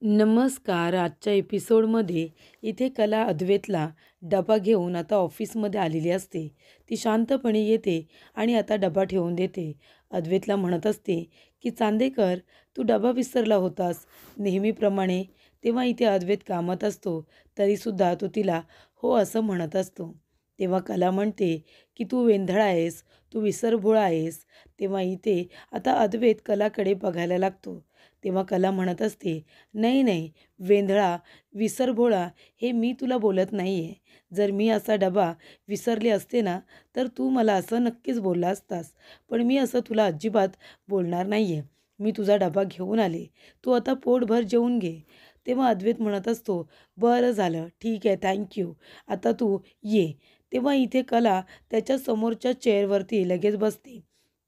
नमस्कार. आजच्या एपिसोडमध्ये इथे कला अद्वैतला डबा घेऊन आता ऑफिसमध्ये आलेली असते. ती शांतपणे येते आणि आता डबा ठेवून देते. अद्वैतला म्हणत असते की चांदेकर, तू डबा विसरला होतास नेहमीप्रमाणे. तेव्हा इथे अद्वैत कामात असतो तरीसुद्धा तो तिला हो असं म्हणत असतो. तेव्हा कला म्हणते की तू वेंधळा आहेस, तू विसरभोळा आहेस. तेव्हा इथे आता अद्वैत कलाकडे बघायला लागतो. तेव्हा कला म्हणत असते, नाही नाही, वेंधळा, विसरभोळा हे मी तुला बोलत नाही आहे. जर मी असा डबा विसरले असते ना, तर तू मला असं नक्कीच बोलला असतास. पण मी असं तुला अजिबात बोलणार नाही आहे. मी तुझा डबा घेऊन आले. तू आता पोटभर जेवून घे. तेव्हा अद्वैत म्हणत असतो, बरं झालं, ठीक आहे, थँक्यू. आता तू ये. तेव्हा इथे कला त्याच्या समोरच्या चेअरवरती लगेच बसते.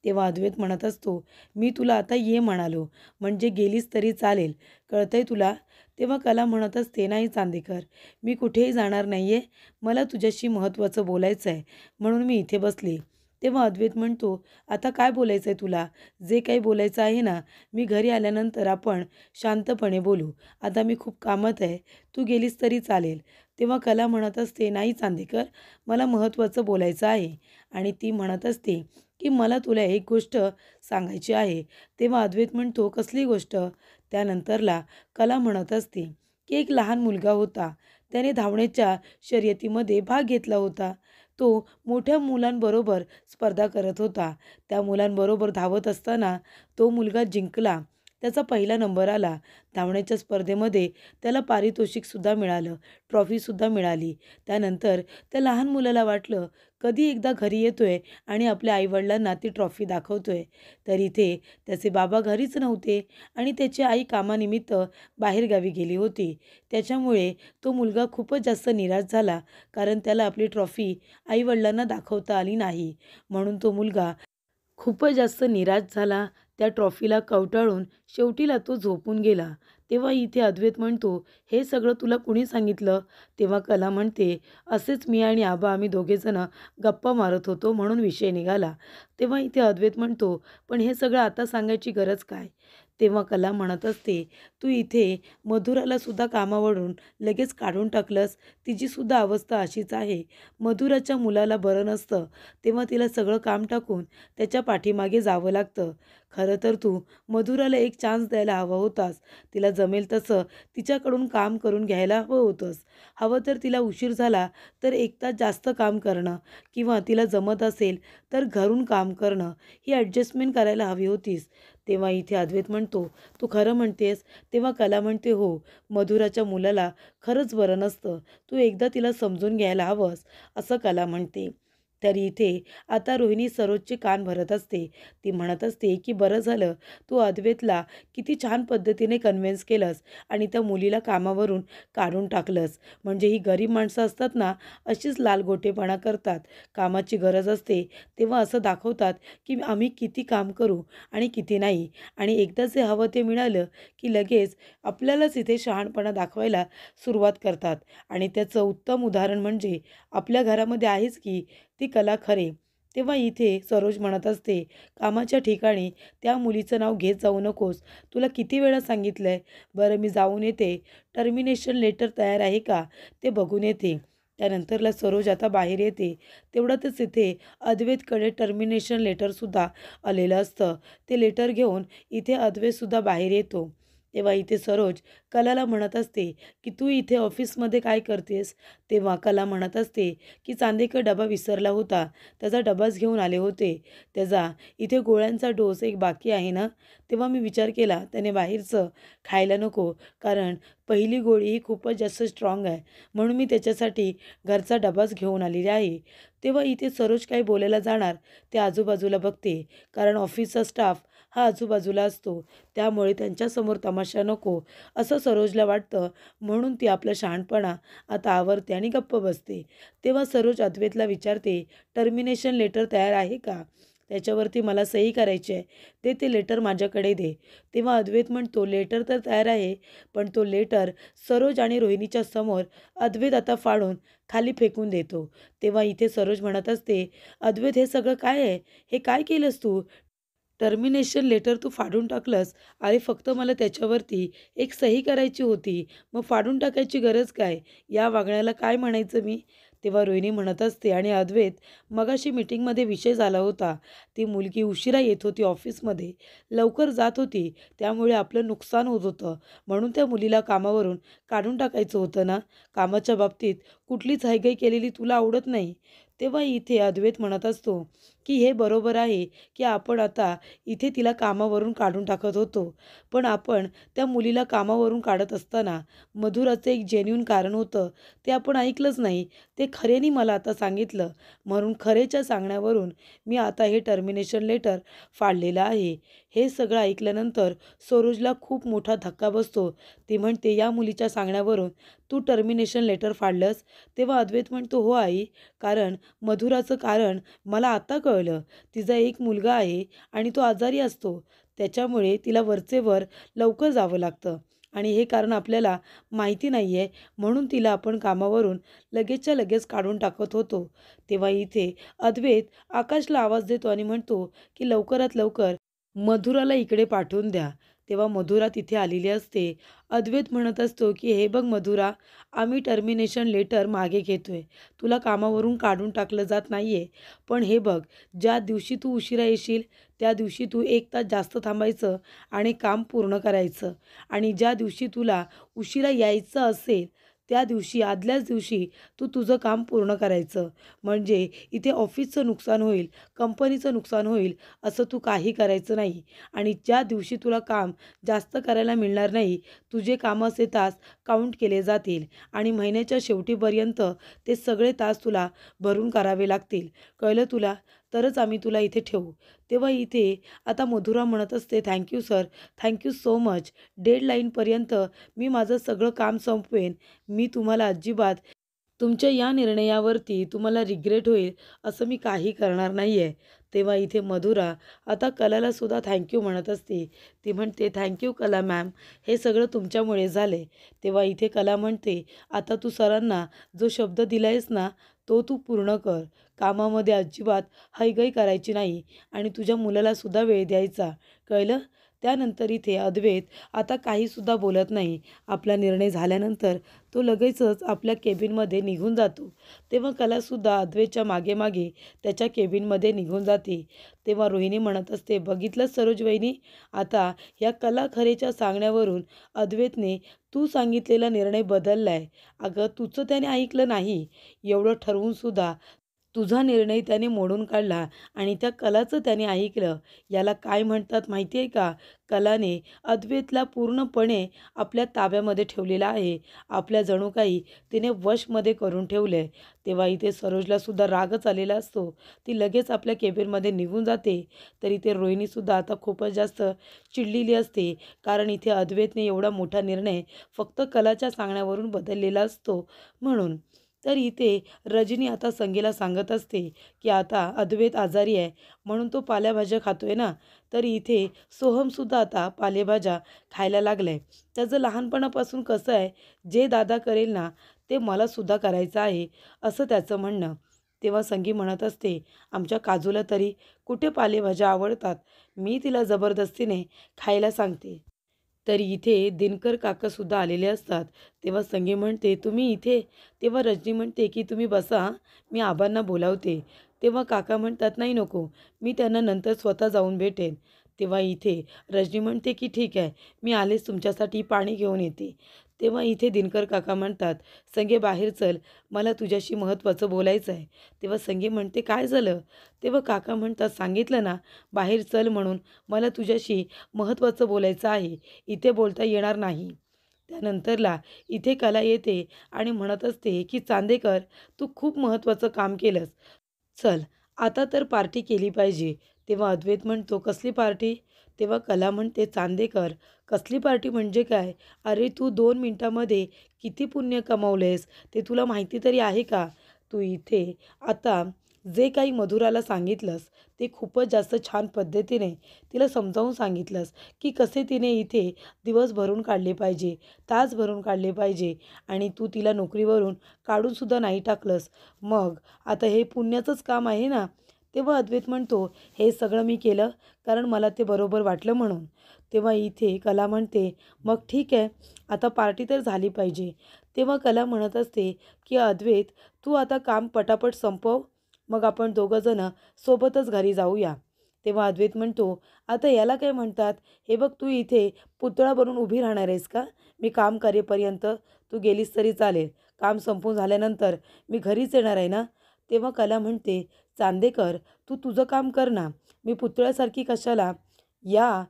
तेव्हा अद्वैत म्हणत असतो, मी तुला आता ये म्हणालो, म्हणजे गेलीस तरी चालेल, कळतंय तुला? तेव्हा कला म्हणत असते, नाही चांदेकर, मी कुठेही जाणार नाही आहे. मला तुझ्याशी महत्त्वाचं बोलायचं आहे, म्हणून मी इथे बसले. तेव्हा अद्वैत म्हणतो, आता काय बोलायचं आहे तुला? जे काही बोलायचं आहे ना, मी घरी आल्यानंतर आपण शांतपणे बोलू. आता मी खूप कामात आहे, तू गेलीस तरी चालेल. तेव्हा कला म्हणत असते, नाही चांदेकर, मला महत्त्वाचं बोलायचं आहे. आणि ती म्हणत असते की मला तुला एक गोष्ट सांगायची आहे. तेव्हा अद्वैत म्हणतो, कसली गोष्ट? त्यानंतरला कला म्हणत असते की एक लहान मुलगा होता. त्याने धावण्याच्या शर्यतीमध्ये भाग घेतला होता. तो मोठ्या मुलांबरोबर स्पर्धा करत होता. त्या मुलांबरोबर धावत असताना तो मुलगा जिंकला. त्याचा पहिला नंबर आला. धावण्याच्या स्पर्धेमध्ये त्याला पारितोषिकसुद्धा मिळालं, ट्रॉफीसुद्धा मिळाली. त्यानंतर त्या लहान मुलाला वाटलं, कधी एकदा घरी येतोय आणि आपल्या आईवडिलांना ती ट्रॉफी दाखवतोय. तर इथे त्याचे बाबा घरीच नव्हते आणि त्याची आई कामानिमित्त बाहेरगावी गेली होती. त्याच्यामुळे तो मुलगा खूपच जास्त निराश झाला, कारण त्याला आपली ट्रॉफी आईवडिलांना दाखवता आली नाही. म्हणून तो मुलगा खूपच जास्त निराश झाला. त्या ट्रॉफीला कवटाळून शेवटीला तो झोपून गेला. तेव्हा इथे अद्वैत म्हणतो, हे सगळं तुला कुणी सांगितलं? तेव्हा कला म्हणते, असेच मी आणि आबा आम्ही दोघेजणं गप्पा मारत होतो म्हणून विषय निघाला. तेव्हा इथे अद्वैत म्हणतो, पण हे सगळं आता सांगायची गरज काय? तेव्हा कला म्हणत असते, तू इथे मधुराला सुद्धा कामावरून लगेच काढून टाकलंस. तिचीसुद्धा अवस्था अशीच आहे. मधुराच्या मुलाला बरं नसतं तेव्हा तिला सगळं काम टाकून त्याच्या पाठीमागे जावं लागतं. खरं तर तू मधुराला एक चान्स द्यायला हवा होतास. तिला जमेल तसं तिच्याकडून काम करून घ्यायला हवं होतंस. हवं तर तिला उशीर झाला तर 1 तास जास्त काम करणं, किंवा तिला जमत असेल तर घरून काम करणं, ही ॲडजस्टमेंट करायला हवी होतीस. तेव्हा इथे अद्वैत म्हणतो, तू खरं म्हणतेस? तेव्हा कला म्हणते, हो, मधुराच्या मुलाला खरंच बरं नसतं. तू एकदा तिला समजून घ्यायला हवंस, असं कला म्हणते. तरी इथे आता रोहिणी सरोजचे कान भरत असते. ती म्हणत असते की बरं झालं तू अद्वैतला किती छान पद्धतीने कन्व्हिन्स केलंस आणि त्या मुलीला कामावरून काढून टाकलंस. म्हणजे ही गरीब माणसं असतात ना, अशीच लालगोटेपणा करतात. कामाची गरज असते तेव्हा असं दाखवतात की आम्ही किती काम करू आणि किती नाही, आणि एकदा जे हवं ते मिळालं की लगेच आपल्यालाच इथे शहाणपणा दाखवायला सुरुवात करतात. आणि त्याचं उत्तम उदाहरण म्हणजे आपल्या घरामध्ये आहेच की ती कला खरे. तेव्हा इथे सरोज म्हणत असते, कामाच्या ठिकाणी त्या मुलीचं नाव घेत जाऊ नकोस. तुला किती वेळा सांगितलंय? बरं, मी जाऊन येते. टर्मिनेशन लेटर तयार आहे का ते बघून येते. त्यानंतरला सरोज आता बाहेर येते. तेवढ्यातच इथे अद्वैतकडे टर्मिनेशन लेटरसुद्धा आलेलं असतं. ते लेटर घेऊन इथे अद्वैतसुद्धा बाहेर येतो. तेव्हा इथे सरोज कलाला म्हणत असते की तू इथे ऑफिसमध्ये काय करतेस? तेव्हा कला म्हणत असते की चांदेकर डबा विसरला होता, त्याचा डबाच घेऊन आले होते. त्याचा इथे गोळ्यांचा डोस एक बाकी आहे ना. तेव्हा मी विचार केला त्याने बाहेरचं खायला नको, कारण पहिली गोळी ही खूपच जास्त स्ट्रॉंग आहे, म्हणून मी त्याच्यासाठी घरचा डबाच घेऊन आलेली आहे. तेव्हा इथे सरोज काही बोलायला जाणार ते आजूबाजूला बघते, कारण ऑफिसचा स्टाफ हा आजूबाजूला असतो, त्यामुळे त्यांच्यासमोर तमाशा नको असं सरोजला वाटतं. म्हणून ती आपला शहाणपणा आता आवरते आणि गप्प बसते. तेव्हा सरोज अद्वैतला विचारते, टर्मिनेशन लेटर तयार आहे का? त्याच्यावरती मला सही करायची आहे. ते लेटर माझ्याकडे दे. तेव्हा अद्वैत म्हणतो, लेटर तर तयार आहे, पण तो लेटर सरोज आणि रोहिणीच्या समोर अद्वैत आता फाडून खाली फेकून देतो. तेव्हा इथे सरोज म्हणत असते, अद्वैत, हे सगळं काय आहे? हे काय केलंस तू? टर्मिनेशन लेटर तू फाडून टाकलंस. अरे फक्त मला त्याच्यावरती एक सही करायची होती. मग फाडून टाकायची गरज काय? या वागण्याला काय म्हणायचं मी? तेव्हा रोहिणी म्हणत असते आणि अद्वैत, मगाशी मीटिंगमध्ये विषय झाला होता. ती मुलगी उशिरा येत होती ऑफिसमध्ये. लवकर जात होती. त्यामुळे आपलं नुकसान होत होतं. म्हणून त्या मुलीला कामावरून काढून टाकायचं होतं ना. कामाच्या बाबतीत कुठलीच हयगय केलेली तुला आवडत नाही. तेव्हा इथे अद्वैत म्हणत असतो की हे बरोबर आहे की आपण आता इथे तिला कामावरून काढून टाकत होतो. पण आपण त्या मुलीला कामावरून काढत असताना मधुराचं एक जेन्युइन कारण होतं. ते आपण ऐकलंच नाही. ते खरेनी मला आता सांगितलं. म्हणून खरेच्या सांगण्यावरून मी आता हे टर्मिनेशन लेटर फाडलेलं आहे. हे सगळं ऐकल्यानंतर सरोजला खूप मोठा धक्का बसतो. ती म्हणते, या मुलीच्या सांगण्यावरून तू टर्मिनेशन लेटर फाडलंस? तेव्हा अद्वैत म्हणतो, हो आई, कारण मधुराचं कारण मला आता कळलं. तिचा एक मुलगा आहे आणि तो आजारी असतो. त्याच्यामुळे तिला वरचे वर लवकर जावं लागतं आणि हे कारण आपल्याला माहिती नाही आहे. म्हणून तिला आपण कामावरून लगेचच्या लगेच काढून टाकत होतो. तेव्हा इथे अद्वैत आकाशला आवाज देतो आणि म्हणतो की लवकरात लवकर मधुराला इकडे पाठवून द्या. तेव्हा मधुरा तिथे आलेली असते. अद्वैत म्हणत असतो की हे बघ मधुरा, आम्ही टर्मिनेशन लेटर मागे घेतोय. तुला कामावरून काढून टाकलं जात नाही आहे. पण हे बघ, ज्या दिवशी तू उशिरा येशील त्या दिवशी तू 1 तास जास्त थांबायचं आणि काम पूर्ण करायचं. आणि ज्या दिवशी तुला उशिरा यायचं असेल त्या दिवशी आदल्याच दिवशी तू तुझं काम पूर्ण करायचं. म्हणजे इथे ऑफिसचं नुकसान होईल, कंपनीचं नुकसान होईल असं तू काही करायचं नाही. आणि ज्या दिवशी तुला काम जास्त करायला मिळणार नाही, तुझे कामाचे तास काउंट केले जातील आणि महिन्याच्या शेवटीपर्यंत ते सगळे तास तुला भरून करावे लागतील. कळलं तुला? तरच आम्ही तुला इथे ठेवू. तेव्हा इथे आता मधुरा म्हणत असते, thank you sir, thank you so much. डेडलाईनपर्यंत मी माझं सगळं काम संपवेन. मी तुम्हाला अजिबात तुमच्या या निर्णयावरती तुम्हाला रिग्रेट होईल असं मी काही करणार नाही आहे. तेव्हा इथे मधुरा आता कलाला सुद्धा थँक्यू म्हणत असते. ती म्हणते, थँक्यू कला मॅम, हे सगळं तुमच्यामुळे झाले. तेव्हा इथे कला म्हणते, आता तू सरांना जो शब्द दिलायस ना तो तू पूर्ण कर. कामामध्ये अजिबात हयगय करायची नाही आणि तुझ्या मुलाला सुद्धा वेळ द्यायचा. कळलं? त्यानंतर इथे अद्वैत आता काहीसुद्धा बोलत नाही. आपला निर्णय झाल्यानंतर तो लगेचच आपल्या केबिनमध्ये निघून जातो. तेव्हा कलासुद्धा अद्वैतच्या मागे मागे त्याच्या केबिनमध्ये निघून जाते. तेव्हा रोहिणी म्हणत असते, बघितलं सरोज वहिनी, आता या कला खरेच्या सांगण्यावरून अद्वैतने तू सांगितलेला निर्णय बदलला आहे. अगं तुझं त्याने ऐकलं नाही. एवढं ठरवूनसुद्धा तुझा निर्णय त्याने मोडून काढला आणि त्या कलाचं त्याने ऐकलं. याला काय म्हणतात माहिती आहे का? कलाने अद्वैतला पूर्णपणे आपल्या ताब्यामध्ये ठेवलेला आहे. आपल्या जणू काही तिने वशमध्ये करून ठेवलं आहे. तेव्हा इथे सरोजलासुद्धा रागच आलेला असतो. ती लगेच आपल्या केबिनमध्ये निघून जाते. तर इथे रोहिणीसुद्धा आता खूपच जास्त चिडलेली असते. कारण इथे अद्वैतने एवढा मोठा निर्णय फक्त कलाच्या सांगण्यावरून बदललेला असतो म्हणून. तर इथे रजनी आता संगीला सांगत असते की आता अद्वैत आजारी आहे म्हणून तो पालेभाज्या खातोय ना. तर इथे सोहमसुद्धा आता पालेभाज्या खायला लागलाय. त्याचं लहानपणापासून कसं आहे, जे दादा करेल ना ते मलासुद्धा करायचं आहे असं त्याचं म्हणणं. तेव्हा संगी म्हणत असते, आमच्या काजूला तरी कुठे पालेभाज्या आवडतात. मी तिला जबरदस्तीने खायला सांगते. तरी इथे दिनकर काकासुद्धा आलेले असतात. तेव्हा संगी म्हणते, तुम्ही इथे? तेव्हा रजनी म्हणते की तुम्ही बसा, मी आबांना बोलावते. तेव्हा काका म्हणतात, नाही नको, मी त्यांना नंतर स्वतः जाऊन भेटेन. तेव्हा इथे रजनी म्हणते की ठीक आहे, मी आलेच तुमच्यासाठी पाणी घेऊन येते. तेव्हा इथे दिनकर काका म्हणतात, संगे बाहेर चल, मला तुझ्याशी महत्त्वाचं बोलायचं आहे. तेव्हा संगी म्हणते, काय झालं? तेव्हा काका म्हणतात, सांगितलं ना बाहेर चल म्हणून, मला तुझ्याशी महत्त्वाचं बोलायचं आहे, इथे बोलता येणार नाही. त्यानंतरला इथे कला येते आणि म्हणत असते की चांदेकर, तू खूप महत्त्वाचं काम केलंस. चल, आता तर पार्टी केली पाहिजे. तेव्हा अद्वैत म्हणतो, कसली पार्टी? तेव्हा कला म्हणते, चांदेकर, कसली पार्टी म्हणजे काय? अरे तू 2 मिनिटामध्ये किती पुण्य कमावलेस ते तुला माहिती तरी आहे का? तू इथे आता जे काही मधुराला सांगितलंस ते खूपच जास्त छान पद्धतीने तिला समजावून सांगितलंस की कसे तिने इथे दिवस भरून काढले पाहिजे, तास भरून काढले पाहिजे आणि तू तिला नोकरीवरून काढूनसुद्धा नाही टाकलंस. मग आता हे पुण्याचंच काम आहे ना. तेव्हा अद्वैत म्हणतो, हे सगळं मी केलं कारण मला ते बरोबर वाटलं म्हणून. तेव्हा इथे कला म्हणते, मग ठीक आहे, आता पार्टी तर झाली पाहिजे. तेव्हा कला म्हणत असते, की अद्वैत तू आता काम पटापट संपव, मग आपण दोघंजणं सोबतच घरी जाऊया. तेव्हा अद्वैत म्हणतो, आता याला काय म्हणतात? हे बघ, तू इथे पुतळा बनून उभी राहणार आहेस का? मी काम करेपर्यंत तू गेलीस तरी चालेल. काम संपून झाल्यानंतर मी घरीच येणार आहे ना. तेव्हा कला म्हणते, चांदेकर तू तुझं काम कर ना. मी पुतळ्यासारखी कशाला? या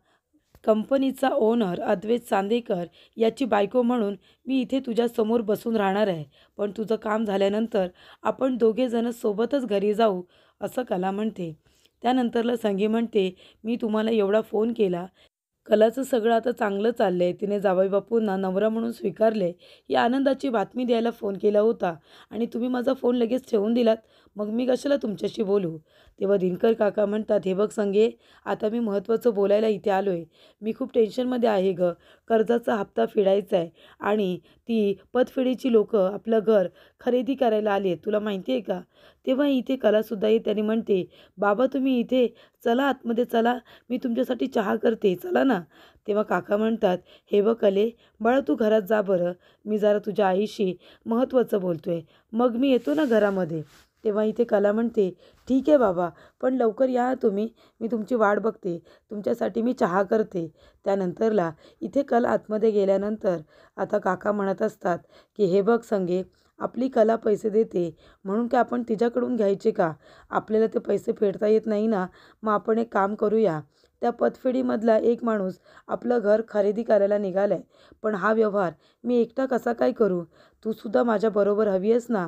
कंपनीचा ओनर अद्वैत चांदेकर याची बायको म्हणून मी इथे तुझ्यासमोर बसून राहणार आहे. पण तुझं काम झाल्यानंतर आपण दोघेजणं सोबतच घरी जाऊ, असं कला म्हणते. त्यानंतरला संगी म्हणते, मी तुम्हाला एवढा फोन केला. कलाचं सगळं आता चांगलं चाललं आहे. तिने जावई बापूंना नवरा म्हणून स्वीकारले. ही आनंदाची बातमी द्यायला फोन केला होता आणि तुम्ही माझा फोन लगेच ठेवून दिलात. मग मी कशाला तुमच्याशी बोलू? तेव्हा दिनकर काका म्हणतात, हे बघ संगे, आता मी महत्त्वाचं बोलायला इथे आलो आहे. मी खूप टेन्शनमध्ये आहे गं. कर्जाचा हप्ता फेडायचा आहे आणि ती पतफेडीची लोकं आपलं घर खरेदी करायला आली आहेत. तुला माहिती आहे का? तेव्हा इथे कलासुद्धा येते आणि म्हणते, बाबा तुम्ही इथे चला, आतमध्ये चला, मी तुमच्यासाठी चहा करते, चला ना. तेव्हा काका म्हणतात, हे बघ कले, बाळा तू घरात जा बरं, मी जरा तुझ्या आईशी महत्त्वाचं बोलतोय, मग मी येतो ना घरामध्ये. तेव्हा इथे कला म्हणते, ठीक आहे बाबा, पण लवकर या तुम्ही, मी तुमची वाट बघते, तुमच्यासाठी मी चहा करते. त्यानंतरला इथे कला आतमध्ये गेल्यानंतर आता काका म्हणत असतात, की हे बघ संगे, आपली कला पैसे देते म्हणून काय आपण तिच्याकडून घ्यायचे का? आपल्याला ते पैसे फेडता येत नाही ना. मग आपण एक काम करूया, त्या पतफेडीमधला एक माणूस आपलं घर खरेदी करायला निघाला आहे, पण हा व्यवहार मी एकटा कसा काय करू? तू सुद्धा माझ्याबरोबर हवी आहेस ना.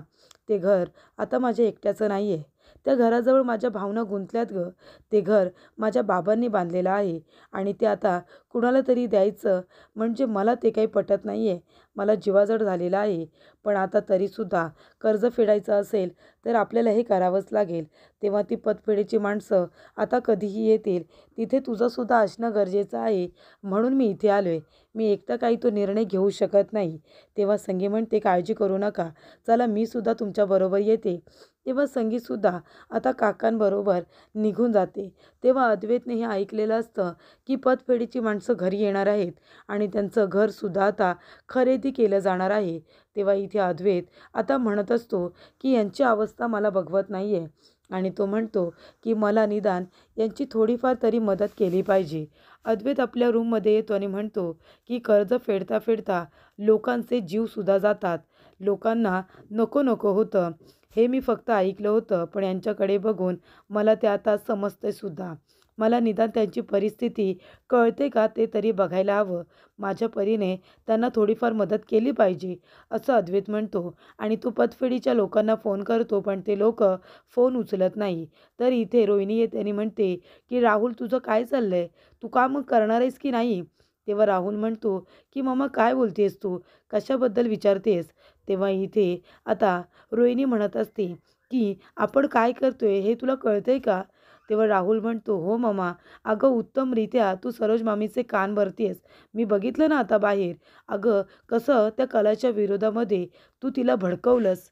ते घर आता माझ्या एकट्याचं नाही आहे. त्या घराजवळ माझ्या भावना गुंतल्यात गं. ते घर माझ्या बाबांनी बांधलेलं आहे आणि ते आता कुणाला तरी द्यायचं म्हणजे मला ते काही पटत नाही आहे. मला जीवाजड झालेला आहे. पण आता तरीसुद्धा कर्ज फेडायचं असेल तर आपल्याला हे करावंच लागेल. तेव्हा ती पतफेडीची माणसं आता कधीही येतील. तिथे तुझंसुद्धा असणं गरजेचं आहे. म्हणून मी इथे आलो आहे. मी एकटा काही तो निर्णय घेऊ शकत नाही. तेव्हा संगी म्हणते, काळजी करू नका. चला, मी सुद्धा तुमच्याबरोबर येते. तेव्हा संगीसुद्धा आता काकांबरोबर निघून जाते. तेव्हा अद्वैतने हे ऐकलेलं असतं, की पतफेडीची माणसं घरी येणार आहेत आणि त्यांचं घरसुद्धा आता खरेदी केलं जाणार आहे. तेव्हा इथे अद्वैत आता म्हणत असतो, की यांची अवस्था मला बघवत नाही आहे आणि तो म्हणतो, की मला निदान यांची थोडीफार तरी मदत केली पाहिजे. अद्वैत आपल्या रूममध्ये येतो आणि म्हणतो, की कर्ज फेडता फेडता लोकांचे जीवसुद्धा जातात. लोकांना नको नको होतं. हे मी फक्त ऐकलं होतं, पण यांच्याकडे बघून मला ते आता समजतंय सुद्धा. मला निदान त्यांची परिस्थिती कळते का ते तरी बघायला हवं. माझ्या परीने त्यांना थोडीफार मदत केली पाहिजे, असं अद्वैत म्हणतो आणि तो पतफेडीच्या लोकांना फोन करतो, पण ते लोकं फोन उचलत नाही. तर इथे रोहिणी येते आणि म्हणते, की राहुल तुझं काय चाललं आहे? तू काम करणार आहेस की नाही? तेव्हा राहुल म्हणतो, की मम्मा काय बोलतेस तू? कशाबद्दल विचारतेस? तेव्हा इथे आता रोहिणी म्हणत असते, की आपण काय करतोय हे तुला कळतंय का? तेव्हा राहुल म्हणतो, हो मम्मा, अगं उत्तमरित्या तू सरोज मामीचे कान भरतीयस. मी बघितलं ना आता बाहेर. अगं कसं त्या कलाच्या विरोधामध्ये तू तिला भडकवलंस.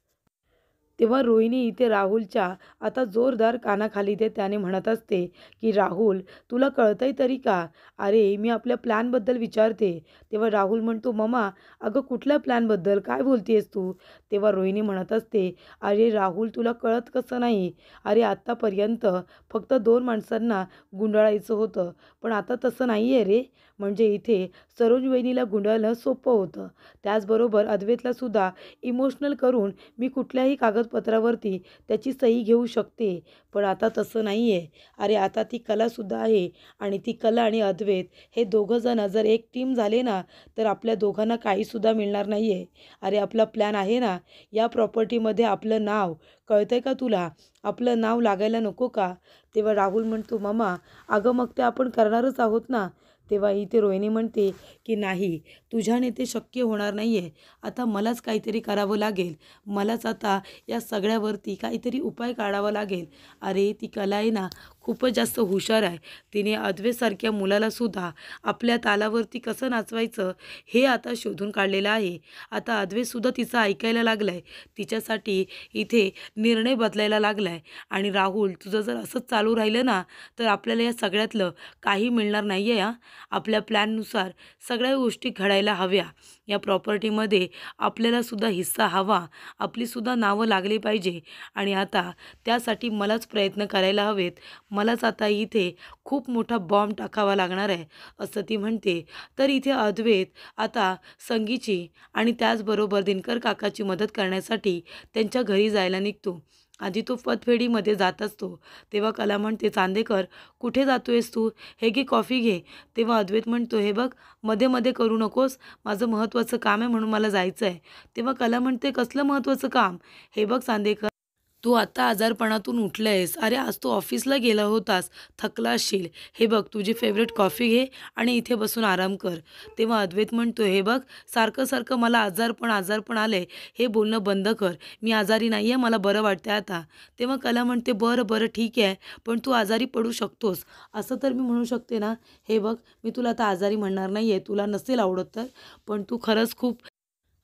तेव्हा रोहिणी इथे राहुलच्या आता जोरदार कानाखाली ते त्याने म्हणत असते, की राहुल तुला कळतंय तरी का? अरे मी आपल्या प्लॅनबद्दल विचारते. तेव्हा राहुल म्हणतो, मम्मा अगं कुठल्या प्लॅनबद्दल काय बोलतेस तू? तेव्हा रोहिणी म्हणत असते, अरे राहुल तुला कळत कसं नाही? अरे आत्तापर्यंत फक्त 2 माणसांना गुंडाळायचं होतं, पण आता तसं नाही आहे रे. म्हणजे इथे सरोज वहिनीला गुंडाळणं सोपं होतं. त्याचबरोबर अद्वैतला सुद्धा इमोशनल करून मी कुठल्याही कागदपत्रावरती त्याची सही घेऊ शकते. पण आता तसं नाही आहे. अरे आता ती कलासुद्धा आहे आणि ती कला आणि अद्वैत हे दोघंजणं जर एक टीम झाले ना, तर आपल्या दोघांना काहीसुद्धा मिळणार नाही आहे. अरे आपला प्लॅन आहे ना, या प्रॉपर्टीमध्ये आपलं नाव, कळतंय का तुला? आपलं नाव लागायला नको का? तेव्हा राहुल म्हणतो, मम्मा अगं मग ते आपण करणारच आहोत ना. तेव्हा इथे रोहिणी म्हणते की नाही, तुझ्याने ते शक्य होणार नाही आहे. आता मलाच काहीतरी करावं लागेल. मलाच आता या सगळ्यावरती काहीतरी उपाय काढावा लागेल. अरे ती कला आहे ना खूपच जास्त हुशार आहे. तिने अद्वैतसारख्या मुलालासुद्धा आपल्या तालावरती कसं नाचवायचं हे आता शोधून काढलेलं आहे. आता अद्वैतसुद्धा तिचं ऐकायला लागला आहे. तिच्यासाठी इथे निर्णय बदलायला लागला आहे. आणि राहुल, तुझं जर असंच चालू राहिलं ना तर आपल्याला या सगळ्यातलं काही मिळणार नाही आहे. आपल्या प्लॅननुसार सगळ्या गोष्टी घडायला हव्या. या प्रॉपर्टीमध्ये आपल्यालासुद्धा हिस्सा हवा. आपलीसुद्धा नावं लागली पाहिजे. आणि आता त्यासाठी मलाच प्रयत्न करायला हवेत. मलाच आता इथे खूप मोठा बॉम्ब टाकावा लागणार आहे, असं ती म्हणते. तर इथे अद्वैत आता संगीची आणि त्याचबरोबर दिनकर काकाची मदत करण्यासाठी त्यांच्या घरी जायला निघतो. आधी तो पतपेढीमध्ये जात असतो. तेव्हा कला म्हणते, चांदेकर कुठे जातोयस तू? हे घे कॉफी घे. तेव्हा अद्वैत म्हणतो, हे बघ मध्ये मध्ये करू नकोस, माझं महत्त्वाचं काम आहे म्हणून मला जायचं आहे. तेव्हा कला म्हणते, कसलं महत्त्वाचं काम? हे बघ चांदेकर, तू आता आजारपणातून उठलंयस. अरे आज तू ऑफिसला गेला होतास, थकला असशील. हे बघ तुझी फेवरेट कॉफी घे आणि इथे बसून आराम कर. तेव्हा अद्वैत म्हणतो, हे बघ सारखं सारखं मला आजारपण आलंय हे बोलणं बंद कर. मी आजारी नाही आहे, मला बरं वाटतंय आता. तेव्हा कला म्हणते, बरं बरं ठीक आहे, पण तू आजारी पडू शकतोस असं तर मी म्हणू शकते ना. हे बघ मी तुला आता आजारी म्हणणार नाही आहे, तुला नसेल आवडत तर, पण तू खरंच खूप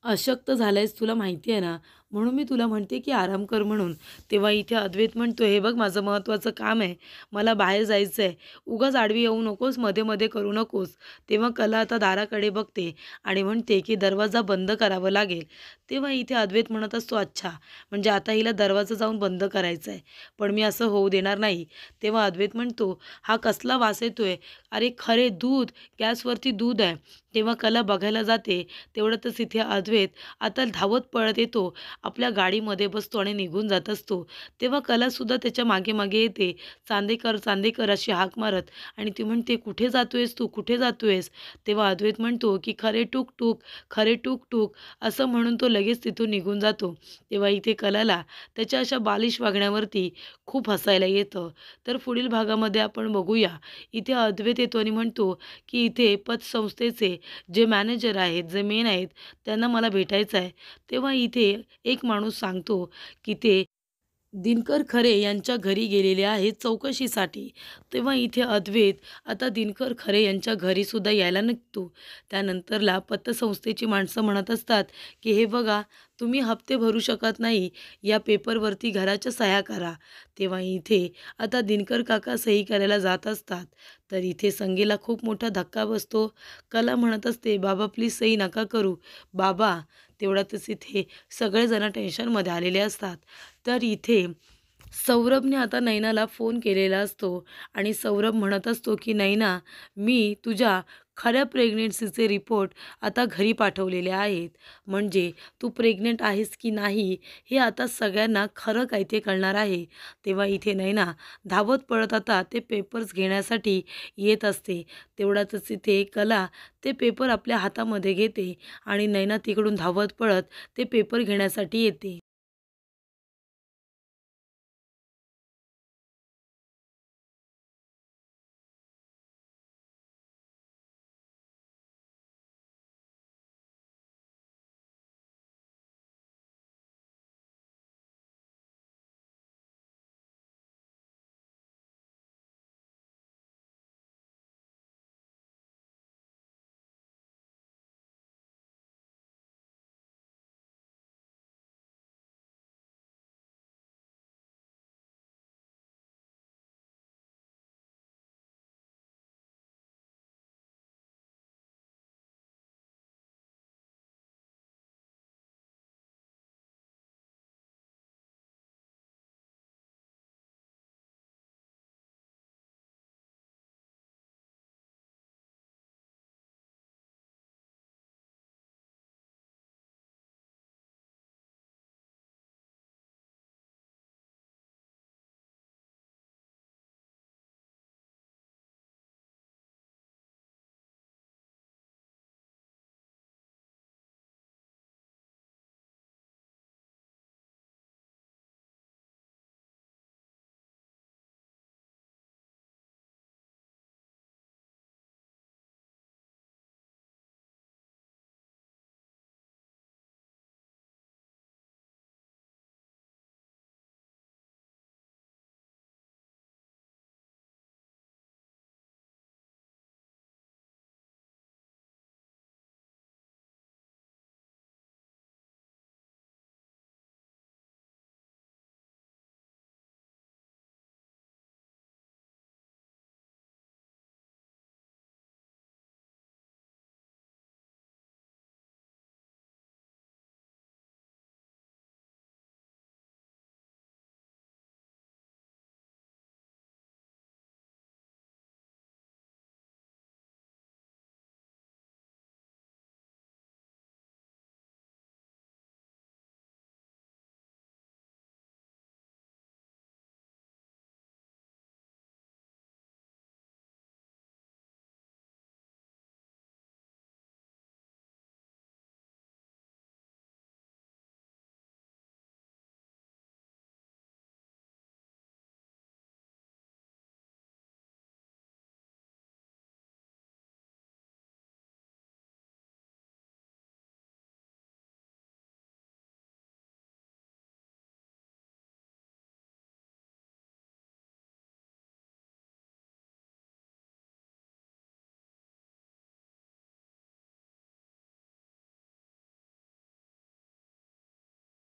अशक्त झालंयस, तुला माहिती आहे ना, म्हणून मी तुला म्हणते की आराम कर म्हणून. तेव्हा इथे अद्वैत म्हणतो, हे बघ माझं महत्त्वाचं काम आहे, मला बाहेर जायचं आहे, उगाच आडवी येऊ नकोस, मध्ये मध्ये करू नकोस. तेव्हा कला आता दाराकडे बघते आणि म्हणते की दरवाजा बंद करावा लागेल. तेव्हा इथे अद्वैत म्हणत असतो, अच्छा म्हणजे आता हिला दरवाजा जाऊन बंद करायचा आहे, पण मी असं होऊ देणार नाही. तेव्हा अद्वैत म्हणतो, हा कसला वास येतोय? अरे खरे दूध, गॅसवरती दूध आहे. तेव्हा कला बघायला जाते. तेवढ्यातच इथे अद्वैत आता धावत पळत येतो, आपल्या गाडीमध्ये बसतो आणि निघून जात असतो. तेव्हा कलासुद्धा त्याच्या मागे मागे येते, चांदेकर चांदेकर अशी हाक मारत. आणि ती म्हणते, कुठे जातोयस तू, कुठे जातोयस? तेव्हा अद्वैत म्हणतो की खरे टूक टूक, खरे टूक टूक असं म्हणून तो लगेच तिथून निघून जातो. तेव्हा इथे कलाला त्याच्या अशा बालिश वागण्यावरती खूप हसायला येतं. तर पुढील भागामध्ये आपण बघूया. इथे अद्वैत येतो आणि म्हणतो की इथे पतसंस्थेचे जे मॅनेजर आहेत, जे मेन आहेत, त्यांना मला भेटायचं आहे. तेव्हा इथे एक माणूस सांगतो की ते दिनकर खरे यांच्या घरी गेलेले आहेत चौकशीसाठी. तेव्हा इथे अद्वैत आता दिनकर खरे यांच्या घरीसुद्धा यायला निघतो. त्यानंतरला पतसंस्थेची माणसं म्हणत असतात की हे बघा, तुम्ही हप्ते भरू शकत नाही, या पेपरवरती घराच्या सह्या करा. तेव्हा इथे आता दिनकर काका सही करायला जात असतात. तर इथे संगीला खूप मोठा धक्का बसतो. कला म्हणत असते, बाबा प्लीज सही नका करू बाबा. तेवढ्यातच इथे सगळेजण टेन्शनमध्ये आलेले असतात. तर इथे सौरभने आता नैनाला फोन केलेला असतो आणि सौरभ म्हणत असतो की नैना, मी तुझ्या खऱ्या प्रेग्नेन्सीचे रिपोर्ट आता घरी पाठवलेले आहेत. म्हणजे तू प्रेग्नेंट आहेस की नाही हे आता सगळ्यांना खरं काय ते कळणार आहे. तेव्हा इथे नैना धावत पळत आता ते पेपर्स घेण्यासाठी येत असते. तेवढ्यातच इथे कला ते पेपर आपल्या हातामध्ये घेते आणि नैना तिकडून धावत पळत ते पेपर घेण्यासाठी येते.